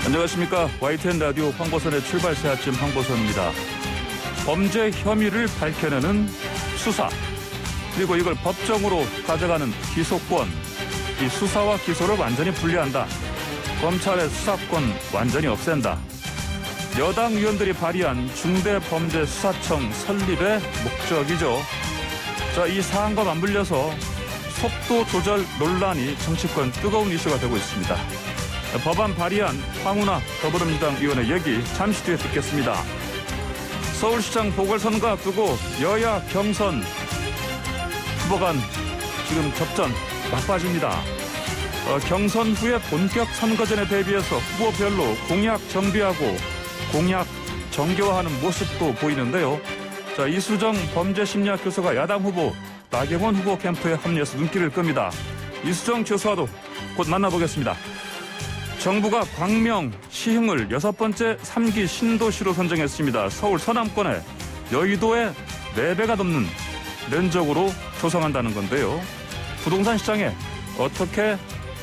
안녕하십니까. YTN 라디오 황보선의 출발새 아침 황보선입니다. 범죄 혐의를 밝혀내는 수사, 그리고 이걸 법정으로 가져가는 기소권, 이 수사와 기소를 완전히 분리한다. 검찰의 수사권 완전히 없앤다. 여당 의원들이 발의한 중대범죄수사청 설립의 목적이죠. 자, 이 사안과 맞물려서 속도 조절 논란이 정치권 뜨거운 이슈가 되고 있습니다. 법안 발의한 황운하 더불어민주당 의원의 얘기 잠시 뒤에 듣겠습니다. 서울시장 보궐선거 앞두고 여야 경선 후보 간 지금 접전 막바지입니다. 경선 후에 본격 선거전에 대비해서 후보별로 공약 정비하고 공약 정교화하는 모습도 보이는데요. 자, 이수정 범죄심리학 교수가 야당 후보 나경원 후보 캠프에 합류해서 눈길을 끕니다. 이수정 교수와도 곧 만나보겠습니다. 정부가 광명, 시흥을 6번째 3기 신도시로 선정했습니다. 서울 서남권에 여의도의 4배가 넘는 면적으로 조성한다는 건데요. 부동산 시장에 어떻게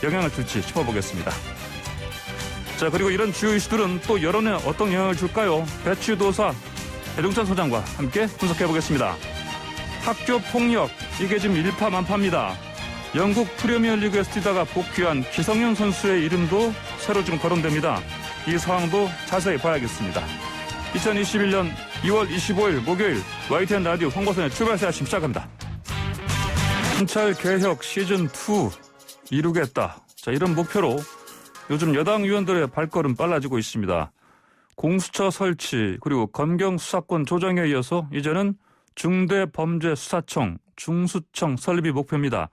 영향을 줄지 짚어보겠습니다. 자, 그리고 이런 주요 이슈들은 또 여론에 어떤 영향을 줄까요? 배추도사 배종찬 소장과 함께 분석해보겠습니다. 학교 폭력, 이게 지금 일파만파입니다. 영국 프리미어리그에서 뛰다가 복귀한 기성용 선수의 이름도 새로 지금 거론됩니다. 이 상황도 자세히 봐야겠습니다. 2021년 2월 25일 목요일 YTN 라디오 황보선의 출발새 아침 시작합니다. 검찰 개혁 시즌2 이루겠다. 자, 이런 목표로 요즘 여당 의원들의 발걸음 빨라지고 있습니다. 공수처 설치 그리고 검경 수사권 조정에 이어서 이제는 중대범죄수사청, 중수청 설립이 목표입니다.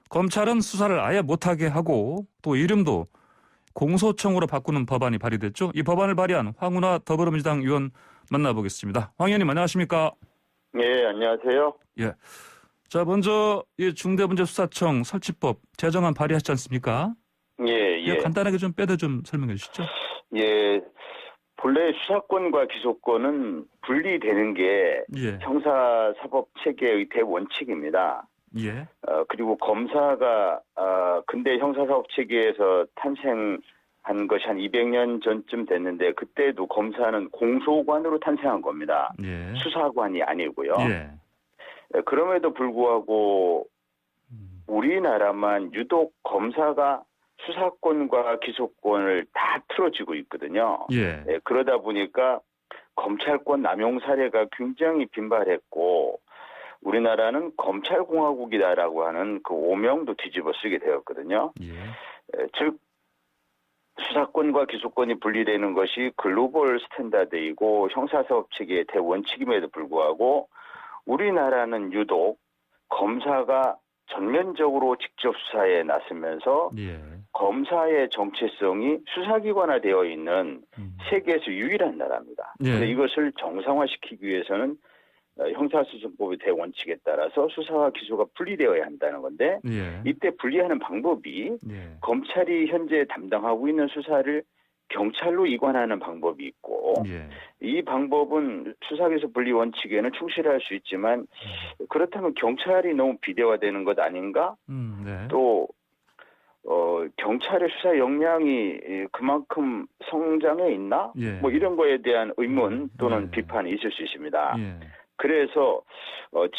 검찰은 수사를 아예 못하게 하고 또 이름도 공소청으로 바꾸는 법안이 발의됐죠. 이 법안을 발의한 황운하 더불어민주당 의원 만나보겠습니다. 황 의원님 안녕하십니까? 예, 안녕하세요. 예. 자, 먼저 이 중대범죄수사청 설치법 제정안 발의하셨지 않습니까? 예, 예. 간단하게 좀 빼도 좀 설명해 주시죠. 예. 본래 수사권과 기소권은 분리되는 게 예. 형사사법 체계의 대원칙입니다. 예. 그리고 검사가 근대 형사사법 체계에서 탄생한 것이 한 200년 전쯤 됐는데 그때도 검사는 공소관으로 탄생한 겁니다. 예. 수사관이 아니고요. 예. 그럼에도 불구하고 우리나라만 유독 검사가 수사권과 기소권을 다 틀어지고 있거든요. 예. 그러다 보니까 검찰권 남용 사례가 굉장히 빈발했고 우리나라는 검찰공화국이다라고 하는 그 오명도 뒤집어 쓰게 되었거든요. 예. 즉 수사권과 기소권이 분리되는 것이 글로벌 스탠다드이고 형사사법 체계의 대원칙임에도 불구하고 우리나라는 유독 검사가 전면적으로 직접 수사에 나서면서 예. 검사의 정체성이 수사기관화되어 있는 세계에서 유일한 나라입니다. 예. 그런데 이것을 정상화시키기 위해서는 형사소송법의 대원칙에 따라서 수사와 기소가 분리되어야 한다는 건데 예. 이때 분리하는 방법이 예. 검찰이 현재 담당하고 있는 수사를 경찰로 이관하는 방법이 있고 예. 이 방법은 수사기소 분리 원칙에는 충실할 수 있지만 그렇다면 경찰이 너무 비대화되는 것 아닌가? 네. 또 경찰의 수사 역량이 그만큼 성장해 있나? 예. 뭐 이런 거에 대한 의문 또는 예. 비판이 있을 수 있습니다. 예. 그래서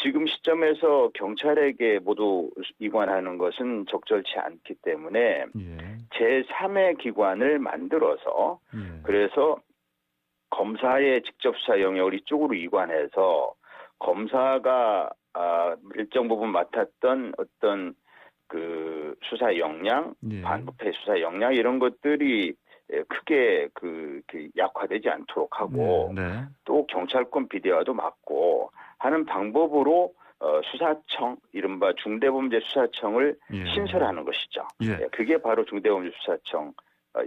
지금 시점에서 경찰에게 모두 이관하는 것은 적절치 않기 때문에 예. 제3의 기관을 만들어서 예. 그래서 검사의 직접 수사 영역을 이쪽으로 이관해서 검사가 일정 부분 맡았던 어떤 그 수사 역량, 예. 반부패 수사 역량 이런 것들이 크게 그 약화되지 않도록 하고 네. 또 경찰권 비대화도 막고 하는 방법으로 수사청, 이른바 중대범죄수사청을 예. 신설하는 것이죠. 예. 그게 바로 중대범죄수사청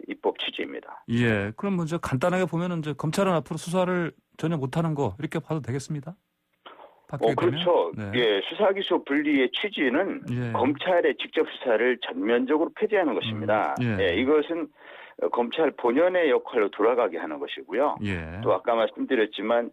입법 취지입니다. 예. 그럼 먼저 간단하게 보면은 이제 검찰은 앞으로 수사를 전혀 못하는 거 이렇게 봐도 되겠습니다. 그렇죠. 네. 예, 수사기소 분리의 취지는 예. 검찰의 직접 수사를 전면적으로 폐지하는 것입니다. 예. 이것은 검찰 본연의 역할로 돌아가게 하는 것이고요. 예. 또 아까 말씀드렸지만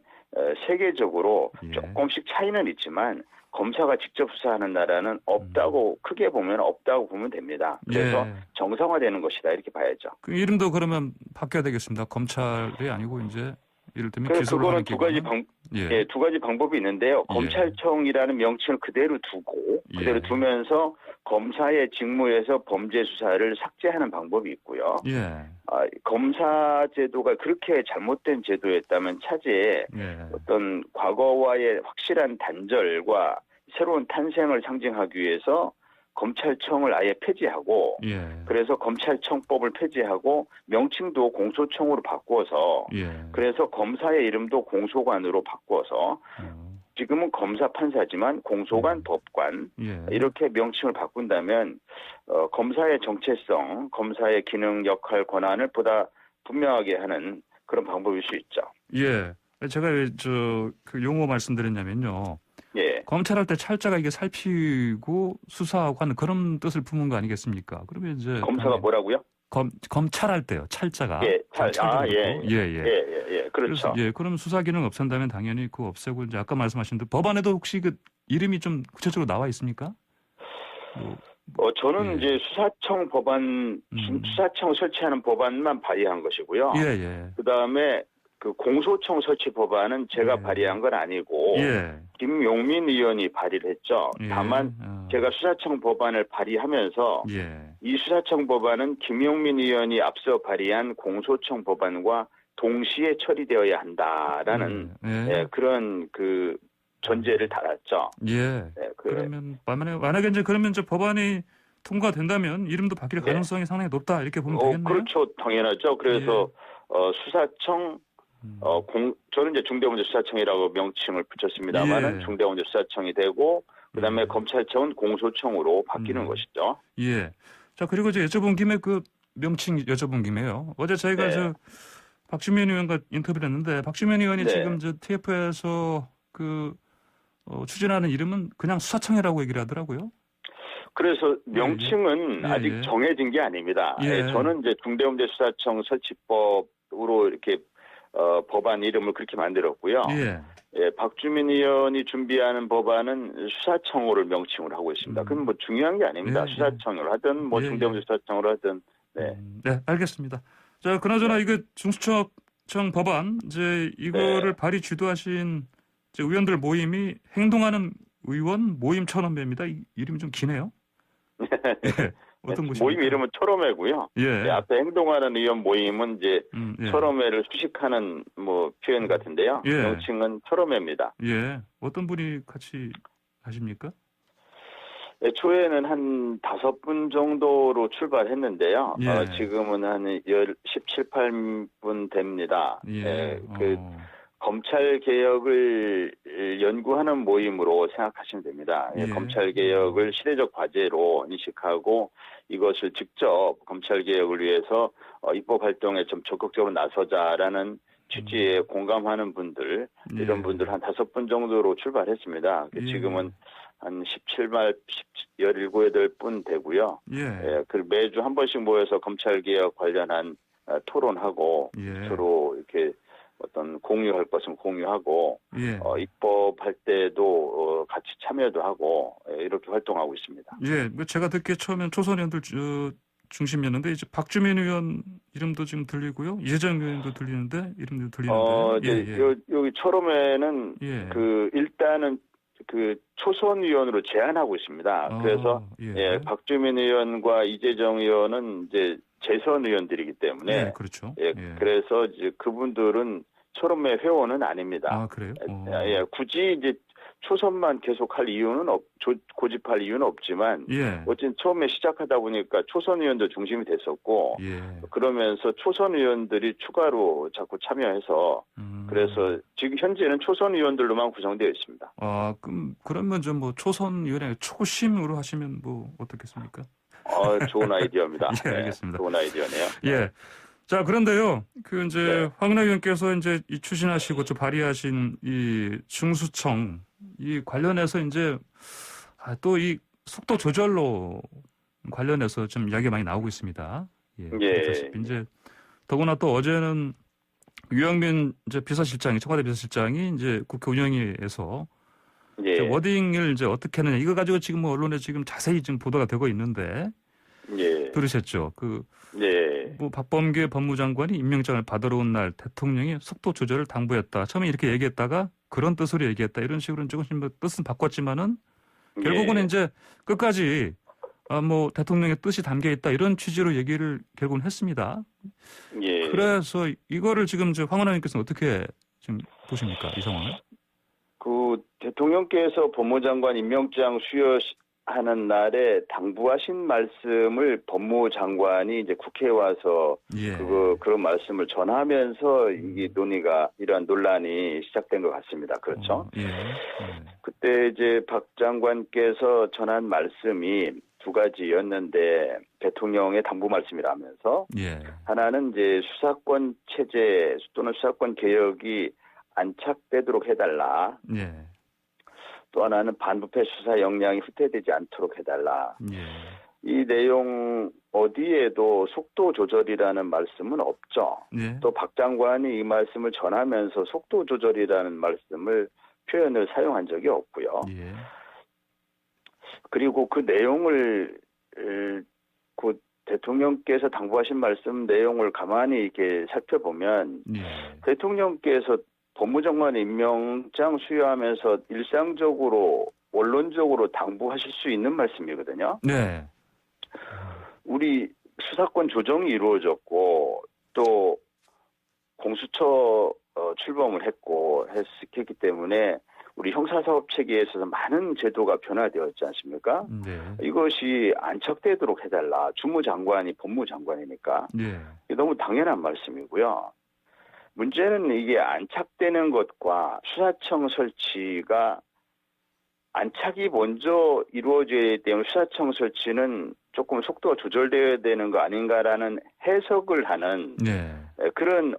세계적으로 예. 조금씩 차이는 있지만 검사가 직접 수사하는 나라는 없다고 크게 보면 없다고 보면 됩니다. 그래서 예. 정상화되는 것이다 이렇게 봐야죠. 그 이름도 그러면 바뀌어야 되겠습니다. 검찰이 아니고 이제 이를테면 그래서 기소를 하는 그거는 기관은 예, 두 가지 방법이 있는데요. 예. 검찰청이라는 명칭을 그대로 두고 그대로 예. 두면서 검사의 직무에서 범죄 수사를 삭제하는 방법이 있고요. 예. 검사 제도가 그렇게 잘못된 제도였다면 차제에 예. 어떤 과거와의 확실한 단절과 새로운 탄생을 상징하기 위해서 검찰청을 아예 폐지하고 예. 그래서 검찰청법을 폐지하고 명칭도 공소청으로 바꾸어서 예. 그래서 검사의 이름도 공소관으로 바꾸어서 지금은 검사 판사지만 공소관 법관 예. 이렇게 명칭을 바꾼다면 검사의 정체성, 검사의 기능, 역할, 권한을 보다 분명하게 하는 그런 방법일 수 있죠. 예. 제가 왜 그 용어 말씀드렸냐면요. 예. 검찰할 때 찰자가 이게 살피고 수사하고 하는 그런 뜻을 품은 거 아니겠습니까? 그러면 이제 검사가 뭐라고요? 검찰할 때요. 찰자가. 예. 예. 예. 그렇죠. 그래서 그럼 수사 기능 없앤다면 당연히 그거 없애고 이제 아까 말씀하신 대로 법안에도 혹시 그 이름이 좀 구체적으로 나와 있습니까? 저는 예. 이제 수사청 법안, 수사청 설치하는 법안만 발의한 것이고요. 예. 그다음에 그 공소청 설치 법안은 제가 예. 발의한 건 아니고 예. 김용민 의원이 발의를 했죠. 예. 다만 제가 수사청 법안을 발의하면서 예. 이 수사청 법안은 김용민 의원이 앞서 발의한 공소청 법안과 동시에 처리되어야 한다라는 예. 그런 그 전제를 달았죠. 예. 네, 그러면 만약에 이제 그러면 이제 법안이 통과된다면 이름도 바뀔 가능성이 상당히 높다 이렇게 보면 되겠네요. 그렇죠. 당연하죠. 그래서 수사청 저는 이제 중대범죄수사청이라고 명칭을 붙였습니다만은 중대범죄수사청이 되고 그다음에 검찰청은 공소청으로 바뀌는 것이죠. 예. 자 그리고 이제 여쭤본 김에 그 명칭 여쭤본 김에요. 어제 저희가 박주민 의원과 인터뷰를 했는데 박주민 의원이 지금 TF에서 그 추진하는 이름은 그냥 수사청이라고 얘기를 하더라고요. 그래서 명칭은 아직 정해진 게 아닙니다. 저는 이제 중대범죄수사청 설치법으로 이렇게 법안 이름을 그렇게 만들었고요. 박주민 의원이 준비하는 법안은 수사청으로 명칭을 하고 있습니다. 그건 뭐 중요한 게 아닙니다. 수사청으로 하든 뭐 중대범죄수사청으로 하든. 네, 알겠습니다. 자, 그나저나 이거 중수청 법안 이제 이거를 발의 주도하신 이제 의원들 모임이 행동하는 의원 모임 천원배입니다. 이름이 좀 기네요. 어떤 곳입니까? 모임 이름은 철험회고요. 앞에 행동하는 의원 모임은 이제 철험회를 수식하는 뭐 표현 같은데요. 명칭은 철험회입니다. 어떤 분이 같이 하십니까? 초에는 한 5분 정도로 출발했는데요. 지금은 한 17, 18분 됩니다. 검찰 개혁을 연구하는 모임으로 생각하시면 됩니다. 검찰 개혁을 시대적 과제로 인식하고 이것을 직접 검찰 개혁을 위해서 입법 활동에 좀 적극적으로 나서자라는 취지에 공감하는 분들, 이런 분들 한 5분 정도로 출발했습니다. 지금은 한 17말, 17, 8분 되고요. 그리고 매주 한 번씩 모여서 검찰 개혁 관련한 토론하고 서로 이렇게 어떤 공유할 것은 공유하고 입법할 때도 같이 참여도 하고 이렇게 활동하고 있습니다. 제가 듣기에 처음엔 초선의원들 중심이었는데 이제 박주민 의원 이름도 지금 들리고요. 이재정 의원도 들리는데 이름도 들리는데 여기 철험에는 그 일단은 그 초선 의원으로 제안하고 있습니다. 그래서 박주민 의원과 이재정 의원은 이제 재선 의원들이기 때문에 그렇죠. 그래서 이제 그분들은 철험회 회원은 아닙니다. 그래요? 굳이 이제 초선만 계속할 이유는 고집할 이유는 없지만 어쨌든 처음에 시작하다 보니까 초선 의원도 중심이 됐었고 그러면서 초선 의원들이 추가로 자꾸 참여해서 그래서 지금 현재는 초선 의원들로만 구성되어 있습니다. 그러면 좀 뭐 초선 의원의 초심으로 하시면 뭐 어떻겠습니까? 좋은 아이디어입니다. 알겠습니다. 좋은 아이디어네요. 자, 그런데요. 그 이제 황운하 의원께서 이제 이 추진하시고 저 발의하신 이 중수청 이 관련해서 이제 또 이 속도 조절로 관련해서 좀 이야기가 많이 나오고 있습니다. 이제 더구나 또 어제는 유영민 이제 청와대 비서실장이 이제 국회 운영위에서 예. 워딩을 이제 어떻게 하느냐 이거 가지고 지금 뭐 언론에 지금 자세히 지금 보도가 되고 있는데 예. 들으셨죠? 네. 뭐 박범계 법무장관이 임명장을 받으러 온 날 대통령이 속도 조절을 당부했다. 처음에 이렇게 얘기했다가 그런 뜻으로 얘기했다. 이런 식으로 조금씩 뭐 뜻은 바꿨지만은 결국은 예. 이제 끝까지 뭐 대통령의 뜻이 담겨 있다. 이런 취지로 얘기를 결국은 했습니다. 예. 그래서 이거를 지금 황 원장님께서는 어떻게 지금 보십니까? 이 상황을? 그 대통령께서 법무장관 임명장 수여하는 날에 당부하신 말씀을 법무장관이 이제 국회에 와서 예. 그런 말씀을 전하면서 이게 이러한 논란이 시작된 것 같습니다. 그렇죠? 예. 그때 이제 박 장관께서 전한 말씀이 두 가지였는데 대통령의 당부 말씀이라면서 예. 하나는 이제 수사권 체제 또는 수사권 개혁이 안착되도록 해달라. 예. 또 하나는 반부패 수사 역량이 후퇴되지 않도록 해달라. 예. 이 내용 어디에도 속도 조절이라는 말씀은 없죠. 예. 또 박 장관이 이 말씀을 전하면서 속도 조절이라는 표현을 사용한 적이 없고요. 예. 그리고 그 내용을 그 대통령께서 당부하신 말씀 내용을 가만히 이렇게 살펴보면 예. 대통령께서 법무장관 임명장 수여하면서 일상적으로 원론적으로 당부하실 수 있는 말씀이거든요. 네. 우리 수사권 조정이 이루어졌고 또 공수처 출범을 했기 때문에 우리 형사사법 체계에 있어서 많은 제도가 변화되었지 않습니까? 네. 이것이 안착되도록 해달라. 주무장관이 법무장관이니까. 네. 이게 너무 당연한 말씀이고요. 문제는 이게 안착되는 것과 수사청 설치가 안착이 먼저 이루어져야 되기 때문에 수사청 설치는 조금 속도가 조절되어야 되는 거 아닌가라는 해석을 하는 네. 그런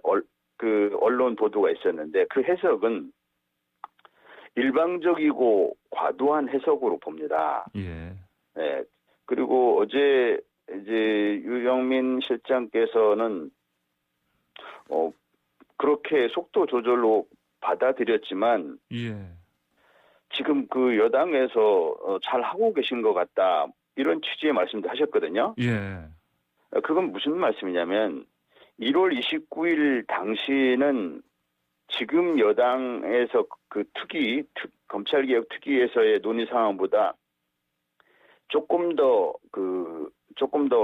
언론 보도가 있었는데 그 해석은 일방적이고 과도한 해석으로 봅니다. 예. 네. 그리고 어제 이제 유영민 실장께서는 그렇게 속도 조절로 받아들였지만 예. 지금 그 여당에서 잘 하고 계신 것 같다 이런 취지의 말씀도 하셨거든요. 예. 그건 무슨 말씀이냐면 1월 29일 당시는 지금 여당에서 그 검찰개혁 특위에서의 논의 상황보다 조금 더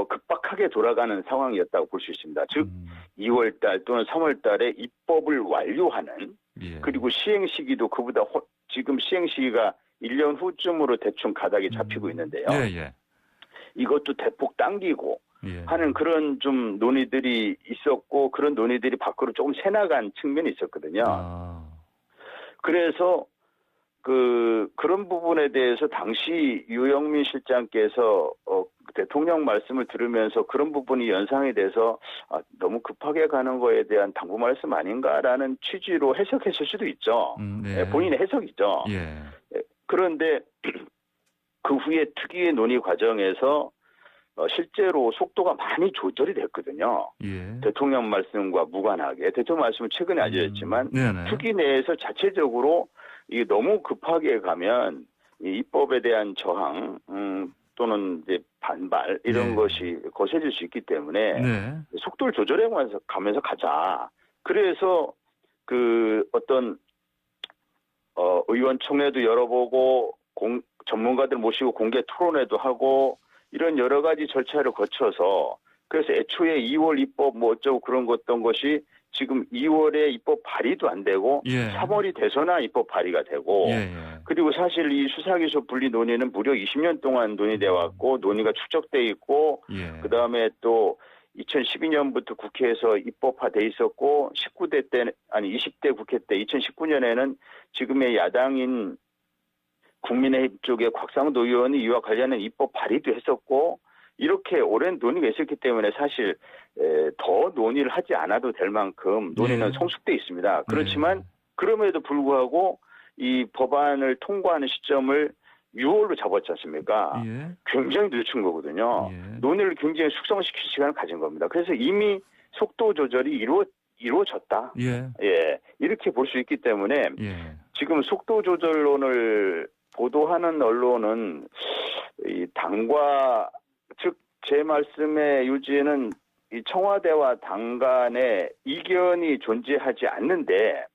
급박하게 돌아가는 상황이었다고 볼 수 있습니다. 즉 2월달 또는 3월달에 입법을 완료하는 예. 그리고 시행 시기도 그보다 지금 시행 시기가 1년 후쯤으로 대충 가닥이 잡히고 있는데요. 예. 이것도 대폭 당기고 예. 하는 그런 좀 논의들이 있었고 그런 논의들이 밖으로 조금 새나간 측면이 있었거든요. 그래서 그런 부분에 대해서 당시 유영민 실장께서 대통령 말씀을 들으면서 그런 부분이 연상이 돼서 너무 급하게 가는 거에 대한 당부 말씀 아닌가라는 취지로 해석했을 수도 있죠. 네. 본인의 해석이죠. 예. 그런데 그 후에 특위의 논의 과정에서 실제로 속도가 많이 조절이 됐거든요. 예. 대통령 말씀과 무관하게. 대통령 말씀은 최근에 알려졌지만 특위 내에서 자체적으로 이게 너무 급하게 가면 이 입법에 대한 저항 또는 이제 반발 이런 것이 거세질 수 있기 때문에 속도를 조절해 가면서 가자. 그래서 어떤 의원총회도 열어보고 전문가들 모시고 공개 토론회도 하고 이런 여러 가지 절차를 거쳐서 그래서 애초에 2월 입법 뭐 어쩌고 그런 어떤 것이 지금 2월에 입법 발의도 안 되고 3월이 돼서나 입법 발의가 되고 그리고 사실 이 수사기소 분리 논의는 무려 20년 동안 논의돼 왔고 논의가 축적돼 있고 그다음에 또 2012년부터 국회에서 입법화돼 있었고 20대 국회 때 2019년에는 지금의 야당인 국민의힘 쪽에 곽상도 의원이 이와 관련된 입법 발의도 했었고 이렇게 오랜 논의가 있었기 때문에 사실 더 논의를 하지 않아도 될 만큼 논의는 성숙돼 있습니다. 그렇지만 그럼에도 불구하고 이 법안을 통과하는 시점을 6월로 잡았지 않습니까? 굉장히 늦춘 거거든요. 논의를 굉장히 숙성시킬 시간을 가진 겁니다. 그래서 이미 속도 조절이 이루어졌다. 예. 예, 이렇게 볼 수 있기 때문에 예. 지금 속도 조절론을 보도하는 언론은 이 당과 즉 제 말씀의 요지는 이 청와대와 당 간에 이견이 존재하지 않는데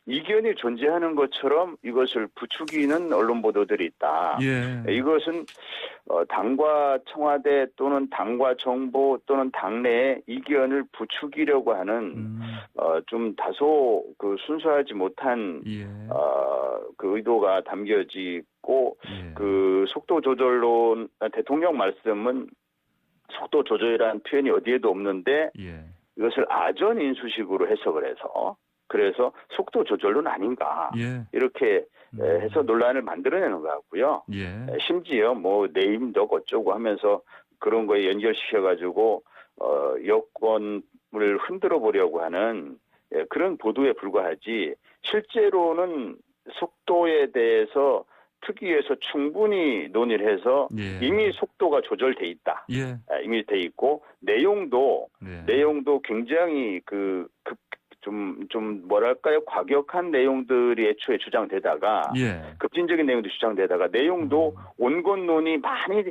이견이 존재하는 것처럼 이것을 부추기는 언론 보도들이 있다. 예. 이것은 당과 청와대 또는 당과 정부 또는 당내의 이견을 부추기려고 하는 좀 다소 그 순수하지 못한 예. 그 의도가 담겨지고 예. 그 속도 조절론 대통령 말씀은 속도 조절이라는 표현이 어디에도 없는데 예. 이것을 아전 인수식으로 해석을 해서 그래서 속도 조절론 아닌가 예. 이렇게 해서 논란을 만들어내는 것 같고요. 예. 심지어 뭐 네임덕 어쩌고 하면서 그런 거에 연결시켜가지고 여권을 흔들어 보려고 하는 그런 보도에 불과하지 실제로는 속도에 대해서 특위에서 충분히 논의를 해서 예. 이미 속도가 조절돼 있다. 예. 이미 돼 있고 내용도 네. 굉장히 좀 뭐랄까요 과격한 내용들이 애초에 주장되다가 예. 급진적인 내용도 주장되다가 내용도 온건론이 많이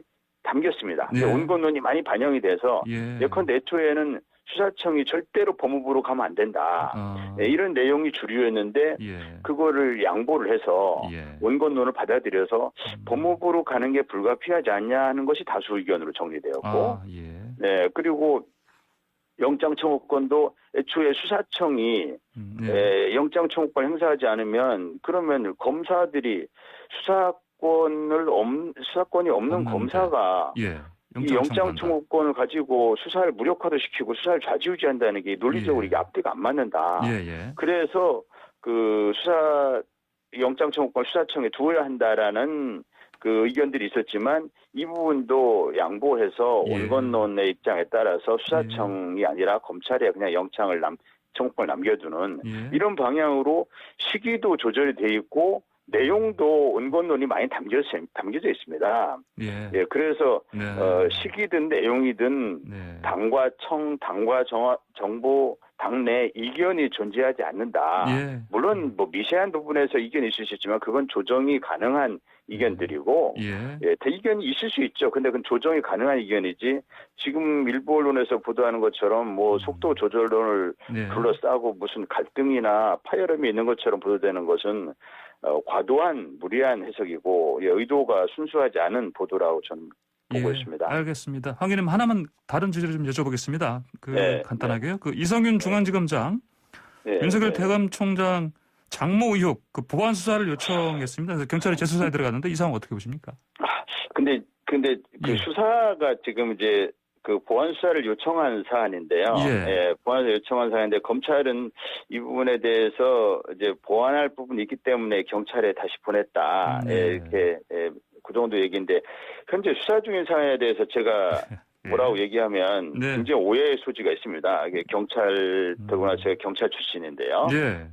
담겼습니다. 예. 온건론이 많이 반영이 돼서 예. 예컨대 애초에는 수사청이 절대로 법무부로 가면 안 된다. 이런 내용이 주류였는데 예. 그거를 양보를 해서 예. 온건론을 받아들여서 법무부로 가는 게 불가피하지 않냐 하는 것이 다수 의견으로 정리되었고 예. 네 그리고 영장 청구권도 애초에 수사청이 영장 청구권 행사하지 않으면 그러면 검사들이 수사권이 없는 없는데. 검사가 예. 이 영장 청구권을 가지고 수사를 무력화도 시키고 수사를 좌지우지한다는 게 논리적으로 예. 이게 앞뒤가 안 맞는다. 예. 그래서 그 영장 청구권 수사청에 두어야 한다라는 그 의견들이 있었지만 이 부분도 양보해서 예. 온건론의 입장에 따라서 수사청이 아니라 검찰에 그냥 청구권을 남겨두는 예. 이런 방향으로 시기도 조절이 돼 있고 내용도 온건론이 많이 담겨져 있습니다. 예. 예, 그래서 네. 시기든 내용이든 네. 당과 정부 당내 이견이 존재하지 않는다. 예. 물론 뭐 미세한 부분에서 이견이 있을 수 있지만 그건 조정이 가능한 이견들이고 예. 대의견이 있을 수 있죠. 근데 그건 조정이 가능한 이견이지 지금 일부 언론에서 보도하는 것처럼 뭐 속도 조절론을 네. 둘러싸고 무슨 갈등이나 파열음이 있는 것처럼 보도되는 것은 과도한 무리한 해석이고 의도가 순수하지 않은 보도라고 저는 보고 있습니다. 알겠습니다. 황 의원님 하나만 다른 주제를 좀 여쭤보겠습니다. 간단하게요. 그 이성윤 중앙지검장, 윤석열 대검총장 장모 의혹 그 보완 수사를 요청했습니다. 그래서 경찰이 재수사에 들어갔는데 이 상황 어떻게 보십니까? 근데 그 수사가 지금 이제 그 보완 수사를 요청한 사안인데요. 보완을 요청한 사안인데 검찰은 이 부분에 대해서 이제 보완할 부분이 있기 때문에 경찰에 다시 보냈다. 이렇게 그 정도 얘기인데 현재 수사 중인 사안에 대해서 제가 뭐라고 얘기하면 굉장히 오해의 소지가 있습니다. 더구나 제가 경찰 출신인데요.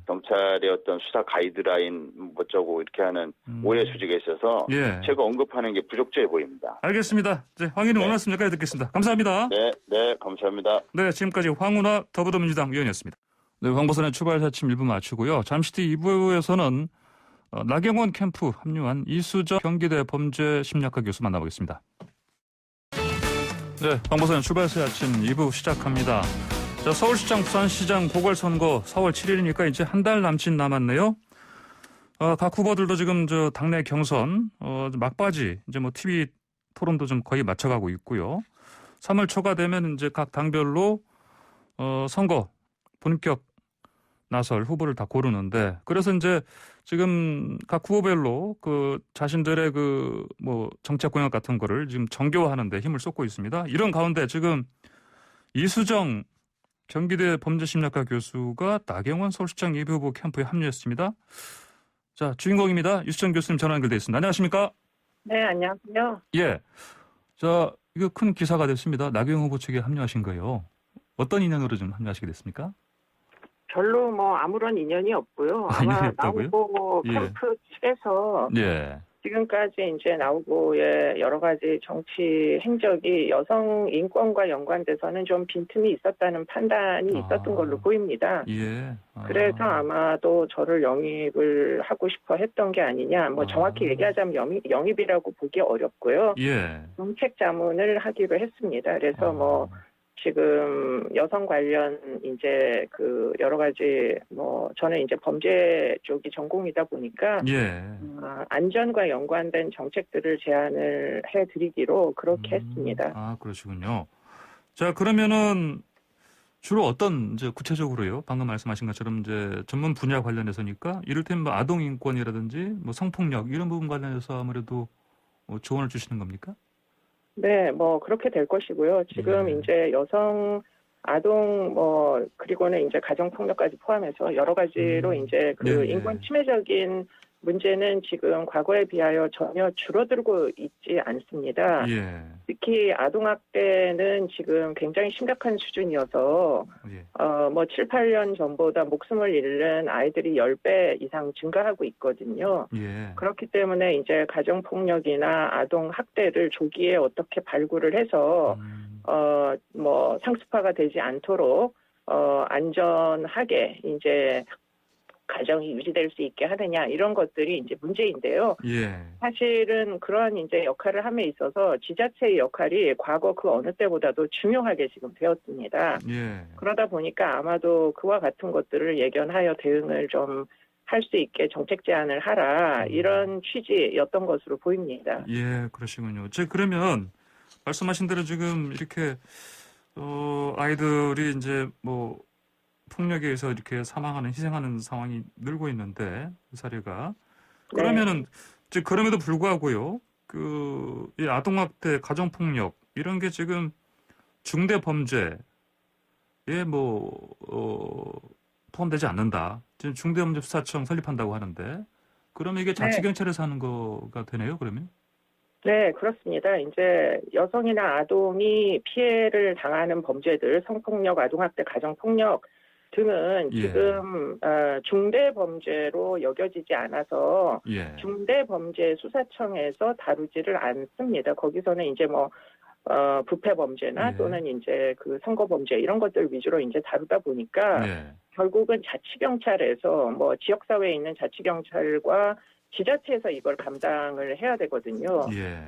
경찰의 어떤 수사 가이드라인 어쩌고 이렇게 하는 오해의 소지가 있어서 제가 언급하는 게 부적절해 보입니다. 알겠습니다. 황 의원님 오늘 말씀 여기까지 듣겠습니다. 감사합니다. 네, 감사합니다. 네, 지금까지 황운하 더불어민주당 의원이었습니다. 네, 황보선의 출발사침 1부 마치고요. 잠시 뒤 2부에서는 나경원 캠프 합류한 이수정 경기대 범죄심리학과 교수 만나보겠습니다. 네, 황보선의 출발사의 아침 2부 시작합니다. 자, 서울시장, 부산시장 보궐선거 4월 7일이니까 이제 한 달 남짓 남았네요. 각 후보들도 지금 당내 경선 막바지 이제 뭐 TV 토론도 좀 거의 맞춰가고 있고요. 3월 초가 되면 이제 각 당별로 선거 본격 나설 후보를 다 고르는데 그래서 이제 지금 각 후보별로 그 자신들의 그 뭐 정책 공약 같은 거를 지금 정교화하는데 힘을 쏟고 있습니다. 이런 가운데 지금 이수정 경기대 범죄심리학과 교수가 나경원 서울시장 예비후보 캠프에 합류했습니다. 자, 주인공입니다. 이수정 교수님 전화 연결돼 있습니다. 안녕하십니까? 네, 안녕하세요. 예. 자, 이거 큰 기사가 됐습니다. 나경원 후보 측에 합류하신 거예요. 어떤 인연으로 좀 합류하시게 됐습니까? 별로 뭐 아무런 인연이 없고요. 아마 인연이 없다고요? 나오고 캠프 측에서 지금까지 이제 나오고의 여러 가지 정치 행적이 여성 인권과 연관돼서는 좀 빈틈이 있었다는 판단이 있었던 걸로 보입니다. 예. 그래서 아마도 저를 영입을 하고 싶어 했던 게 아니냐. 뭐 정확히 얘기하자면 영입이라고 보기 어렵고요. 예. 정책 자문을 하기로 했습니다. 그래서 뭐 지금 여성 관련 이제 그 여러 가지 뭐 저는 이제 범죄 쪽이 전공이다 보니까 예. 안전과 연관된 정책들을 제안을 해드리기로 그렇게 했습니다. 아, 그러시군요. 자, 그러면은 주로 어떤 이제 구체적으로요? 방금 말씀하신 것처럼 이제 전문 분야 관련해서니까 이를테면 뭐 아동 인권이라든지 뭐 성폭력 이런 부분 관련해서 아무래도 조언을 주시는 겁니까? 네, 뭐 그렇게 될 것이고요. 지금 이제 여성, 아동, 뭐 그리고는 이제 가정 폭력까지 포함해서 여러 가지로 이제 그 네, 인권 침해적인 문제는 지금 과거에 비하여 전혀 줄어들고 있지 않습니다. 예. 특히 아동학대는 지금 굉장히 심각한 수준이어서 예. 뭐 7, 8년 전보다 목숨을 잃는 아이들이 10배 이상 증가하고 있거든요. 예. 그렇기 때문에 이제 가정폭력이나 아동학대를 조기에 어떻게 발굴을 해서 뭐 상습화가 되지 않도록 안전하게 이제 가정이 유지될 수 있게 하느냐 이런 것들이 이제 문제인데요. 예. 사실은 그러한 이제 역할을 함에 있어서 지자체의 역할이 과거 그 어느 때보다도 중요하게 지금 되었습니다. 예. 그러다 보니까 아마도 그와 같은 것들을 예견하여 대응을 좀 할 수 있게 정책 제안을 하라 이런 취지였던 것으로 보입니다. 예, 그러시군요. 그러면 말씀하신 대로 지금 이렇게 아이들이 이제 뭐 폭력에 의해서 이렇게 사망하는 희생하는 상황이 늘고 있는데 그 사례가 그러면은 즉 그럼에도 불구하고요 이 아동학대 가정폭력 이런 게 지금 중대 범죄에 포함되지 않는다. 지금 중대범죄수사청 설립한다고 하는데 그러면 이게 자치경찰에서 하는 거가 되네요, 그러면? 네, 그렇습니다. 이제 여성이나 아동이 피해를 당하는 범죄들, 성폭력, 아동학대, 가정폭력 등은 지금 중대 범죄로 여겨지지 않아서 중대 범죄 수사청에서 다루지를 않습니다. 거기서는 이제 뭐 부패 범죄나 또는 이제 그 선거 범죄 이런 것들 위주로 이제 다루다 보니까 결국은 자치경찰에서 뭐 지역사회에 있는 자치경찰과 지자체에서 이걸 감당을 해야 되거든요.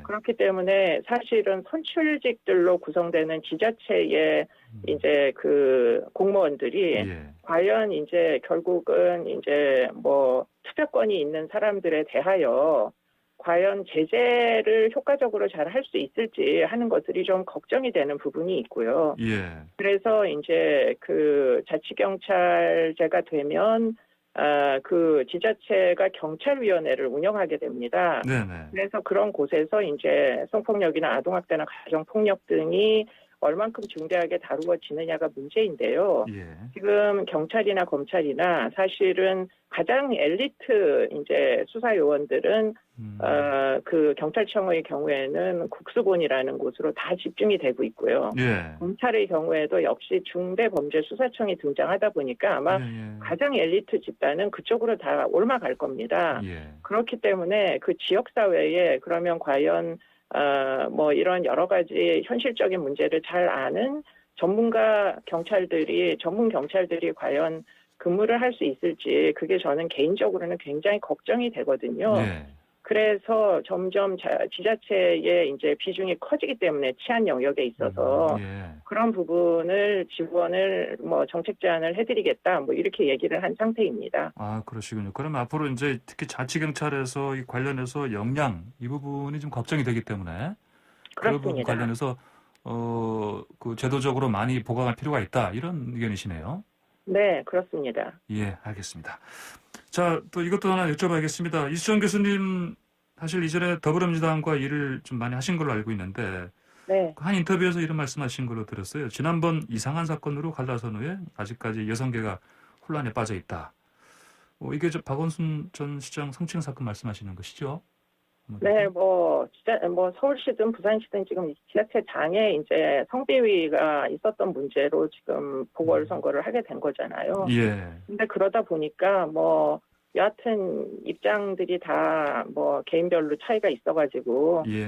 그렇기 때문에 사실은 선출직들로 구성되는 지자체의 이제 그 공무원들이 과연 이제 결국은 이제 뭐 투표권이 있는 사람들에 대하여 과연 제재를 효과적으로 잘 할 수 있을지 하는 것들이 좀 걱정이 되는 부분이 있고요. 그래서 이제 그 자치경찰제가 되면 그 지자체가 경찰위원회를 운영하게 됩니다. 그래서 그런 곳에서 이제 성폭력이나 아동학대나 가정폭력 등이 얼만큼 중대하게 다루어지느냐가 문제인데요. 지금 경찰이나 검찰이나 사실은 가장 엘리트 이제 수사 요원들은 그 경찰청의 경우에는 국수본이라는 곳으로 다 집중이 되고 있고요. 검찰의 경우에도 역시 중대범죄수사청이 등장하다 보니까 아마 가장 엘리트 집단은 그쪽으로 다 옮아갈 겁니다. 그렇기 때문에 그 지역 사회에 그러면 과연 뭐 이런 여러 가지 현실적인 문제를 잘 아는 전문 경찰들이 과연 근무를 할 수 있을지 그게 저는 개인적으로는 굉장히 걱정이 되거든요. 그래서 점점 지자체의 이제 비중이 커지기 때문에 치안 영역에 있어서 그런 부분을 지원을 뭐 정책 제안을 해드리겠다 뭐 이렇게 얘기를 한 상태입니다. 아, 그러시군요. 그러면 앞으로 이제 특히 자치경찰에서 이 관련해서 역량 이 부분이 좀 걱정이 되기 때문에 그 부분 관련해서 그 제도적으로 많이 보강할 필요가 있다 이런 의견이시네요. 네, 그렇습니다. 예, 알겠습니다. 자, 또 이것도 하나 여쭤봐야겠습니다. 이수정 교수님 사실 이전에 더불어민주당과 일을 좀 많이 하신 걸로 알고 있는데 한 인터뷰에서 이런 말씀하신 걸로 들었어요. 지난번 이상한 사건으로 갈라선 후에 아직까지 여성계가 혼란에 빠져 있다. 이게 박원순 전 시장 성추행 사건 말씀하시는 것이죠? 네, 뭐 서울시든 부산시든 지금 지자체장에 이제 성비위가 있었던 문제로 지금 보궐선거를 하게 된 거잖아요. 근데 그러다 보니까 뭐 여하튼 입장들이 다 뭐 개인별로 차이가 있어가지고 예.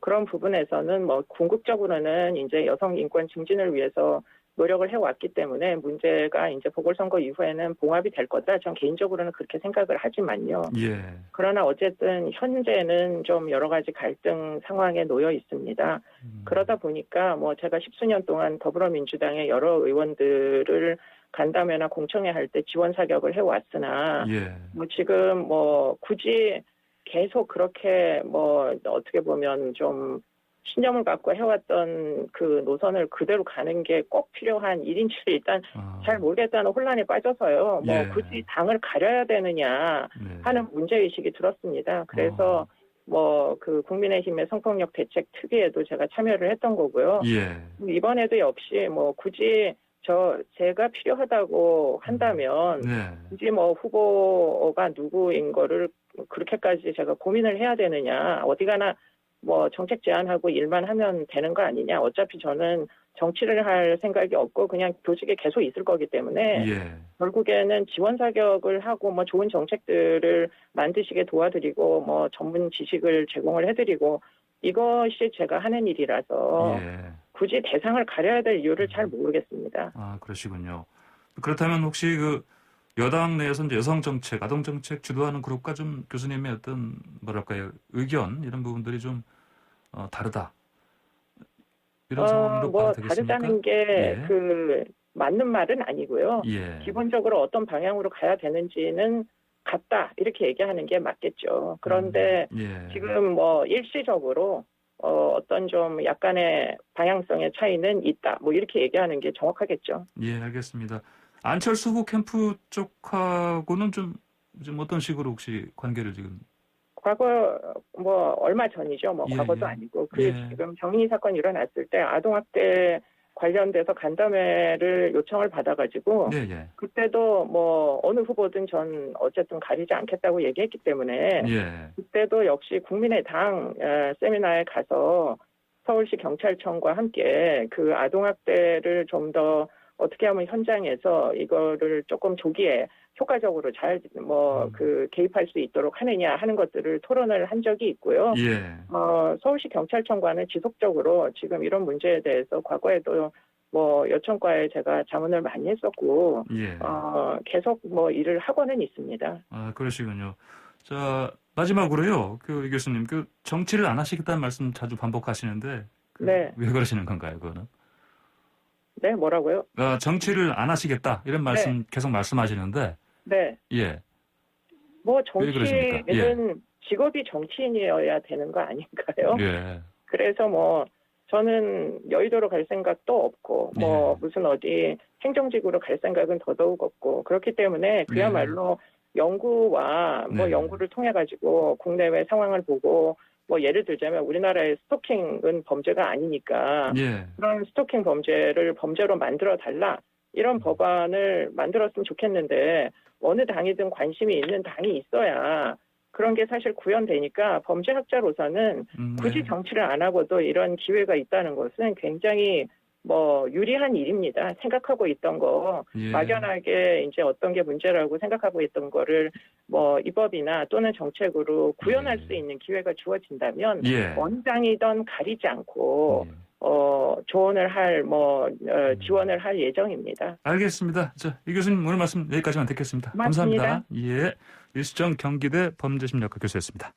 그런 부분에서는 뭐 궁극적으로는 이제 여성 인권 증진을 위해서 노력을 해왔기 때문에 문제가 이제 보궐선거 이후에는 봉합이 될 거다. 전 개인적으로는 그렇게 생각을 하지만요. 예. 그러나 어쨌든 현재는 좀 여러 가지 갈등 상황에 놓여 있습니다. 그러다 보니까 뭐 제가 10수년 동안 더불어민주당의 여러 의원들을 간담회나 공청회 할 때 지원 사격을 해왔으나 예. 뭐 지금 뭐 굳이 계속 그렇게 뭐 어떻게 보면 좀 신념을 갖고 해왔던 그 노선을 그대로 가는 게 꼭 필요한 일인지를 일단 잘 모르겠다는 혼란에 빠져서요. 뭐 예. 굳이 당을 가려야 되느냐 네. 하는 문제의식이 들었습니다. 그래서 뭐 그 국민의힘의 성폭력 대책 특위에도 제가 참여를 했던 거고요. 예. 이번에도 역시 뭐 굳이 제가 필요하다고 한다면 네. 굳이 뭐 후보가 누구인 거를 그렇게까지 제가 고민을 해야 되느냐. 어디 가나 뭐 정책 제안하고 일만 하면 되는 거 아니냐. 어차피 저는 정치를 할 생각이 없고 그냥 교직에 계속 있을 거기 때문에 예. 결국에는 지원 사격을 하고 뭐 좋은 정책들을 만드시게 도와드리고 뭐 전문 지식을 제공을 해드리고 이것이 제가 하는 일이라서 예. 굳이 대상을 가려야 될 이유를 잘 모르겠습니다. 아, 그러시군요. 그렇다면 혹시 그 여당 내에서 이제 여성 정책, 아동 정책 주도하는 그룹과 좀 교수님의 어떤 뭐랄까요 의견 이런 부분들이 좀 다르다 이런 상황으로 뭐 봐도 되겠습니까? 다르다는 게 예. 그 맞는 말은 아니고요. 예. 기본적으로 어떤 방향으로 가야 되는지는 같다 이렇게 얘기하는 게 맞겠죠. 그런데 예. 지금 뭐 일시적으로 어떤 좀 약간의 방향성의 차이는 있다. 뭐 이렇게 얘기하는 게 정확하겠죠. 예, 알겠습니다. 안철수 후보 캠프 쪽하고는 좀 어떤 식으로 혹시 관계를 지금? 과거 뭐 얼마 전이죠. 뭐 예, 과거도 예. 아니고 예. 지금 정인이 사건이 일어났을 때 아동학대 관련돼서 간담회를 요청을 받아가지고 네, 예. 그때도 뭐 어느 후보든 전 어쨌든 가리지 않겠다고 얘기했기 때문에 예. 그때도 역시 국민의당 세미나에 가서 서울시 경찰청과 함께 그 아동학대를 좀 더 어떻게 하면 현장에서 이거를 조금 조기에 효과적으로 잘 그 개입할 수 있도록 하느냐 하는 것들을 토론을 한 적이 있고요. 예. 서울시 경찰청과는 지속적으로 지금 이런 문제에 대해서 과거에도 뭐 여청과에 제가 자문을 많이 했었고 예. 계속 뭐 일을 하고는 있습니다. 아, 그러시군요. 자, 마지막으로요. 이 교수님, 정치를 안 하시겠다는 말씀 자주 반복하시는데 네. 왜 그러시는 건가요, 그거는? 네, 뭐라고요? 정치를 안 하시겠다 이런 말씀 계속 말씀하시는데 네. 예. 뭐 왜 그러십니까? 정치인은 직업이 정치인이어야 되는 거 아닌가요? 예. 그래서 뭐 저는 여의도로 갈 생각도 없고 뭐 무슨 어디 행정직으로 갈 생각은 더더욱 없고 그렇기 때문에 그야말로 연구와 뭐 네. 연구를 통해 가지고 국내외 상황을 보고 뭐 예를 들자면 우리나라의 스토킹은 범죄가 아니니까 예. 그런 스토킹 범죄를 범죄로 만들어 달라 이런 법안을 만들었으면 좋겠는데 어느 당이든 관심이 있는 당이 있어야 그런 게 사실 구현되니까 범죄학자로서는 굳이 정치를 안 하고도 이런 기회가 있다는 것은 굉장히 뭐 유리한 일입니다. 생각하고 있던 거 막연하게 이제 어떤 게 문제라고 생각하고 있던 거를 뭐 입법이나 또는 정책으로 구현할 수 있는 기회가 주어진다면 어느 당이든 가리지 않고 조언을 할 지원을 할 예정입니다. 알겠습니다. 자, 이 교수님 오늘 말씀 여기까지만 듣겠습니다. 고맙습니다. 감사합니다. 예, 일수정 경기대 범죄심리학과 교수였습니다.